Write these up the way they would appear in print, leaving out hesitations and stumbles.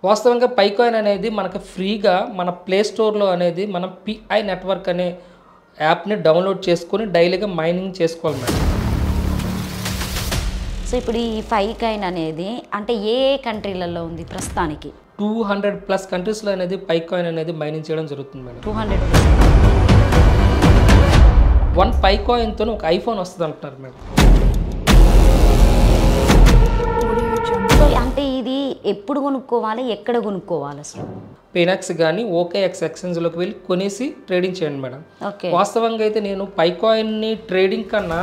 వాస్తవంగా పైకాయిన్ అనేది మనకు ఫ్రీగా మన ప్లే స్టోర్లో అనేది మనం పిఐ నెట్వర్క్ అనే యాప్ని డౌన్లోడ్ చేసుకొని డైలీగా మైనింగ్ చేసుకోవాలి మేడం. సో ఇప్పుడు ఈ పైకాయిన్ అనేది అంటే ఏ కంట్రీలలో ఉంది ప్రస్తుతానికి? 200+ కంట్రీస్లో అనేది పైకాయిన్ అనేది మైనింగ్ చేయడం జరుగుతుంది మేడం. 200. 1 పైకాయిన్తో ఒక ఐఫోన్ వస్తుంది అంటున్నారు మేడం. సో అంటే ఇది ఎప్పుడు కొనుక్కోవాలి, ఎక్కడ కొనుక్కోవాలి అసలు? పినాక్స్ కానీ OKX ఎక్స్చేంజ్లోకి వెళ్ళి కొనేసి ట్రేడింగ్ చేయండి మేడం. ఓకే. వాస్తవంగా అయితే నేను పైకాయిన్ని ట్రేడింగ్ కన్నా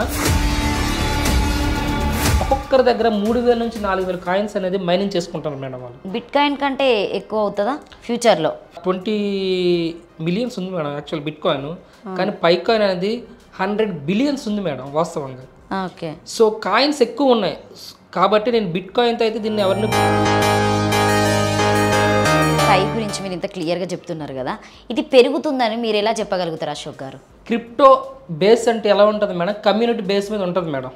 ఒక్కొక్కరి దగ్గర 3000 నుంచి 4000 కాయిన్స్ అనేది మైనింగ్ చేసుకుంటారు మేడం వాళ్ళు. బిట్ కాయిన్ కంటే ఎక్కువ అవుతుందా ఫ్యూచర్లో? 20 మిలియన్స్ ఉంది మేడం యాక్చువల్ బిట్ కాయిన్, కానీ పైకాయిన్ అనేది 100 బిలియన్స్ ఉంది మేడం వాస్తవంగా. ఓకే. సో కాయిన్స్ ఎక్కువ ఉన్నాయి కాబట్టి నేను బిట్ కాయిన్తో అయితే దీన్ని ఎవరిని పై గురించి మీరు ఇంత క్లియర్గా చెప్తున్నారు కదా, ఇది పెరుగుతుందని మీరు ఎలా చెప్పగలుగుతారు అశోక్ గారు? క్రిప్టో బేస్ అంటే ఎలా ఉంటుంది మేడం, కమ్యూనిటీ బేస్ మీద ఉంటుంది మేడం.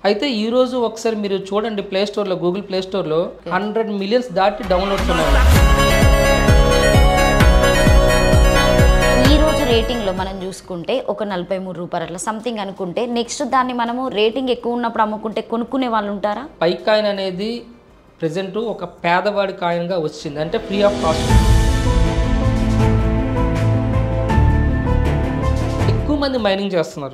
అయితే ఈరోజు ఒకసారి మీరు చూడండి ప్లే స్టోర్లో, గూగుల్ ప్లే స్టోర్లో 100 మిలియన్స్ దాటి డౌన్లోడ్స్ ఉన్నాయి. ఈ రోజు రేటింగ్లో మనం చూసుకుంటే ఒక 43 రూపాయలు అట్లా సంథింగ్ అనుకుంటే, నెక్స్ట్ దాన్ని మనము రేటింగ్ ఎక్కువ ఉన్నప్పుడు అమ్ముకుంటే కొనుక్కునే వాళ్ళు ఉంటారా? పైకాయిన్ అనేది ప్రజెంట్ ఒక పేదవాడి కాయిన్గా వచ్చింది, అంటే ఫ్రీ ఆఫ్ కాస్ట్. ఎక్కువ మంది మైనింగ్ చేస్తున్నారు.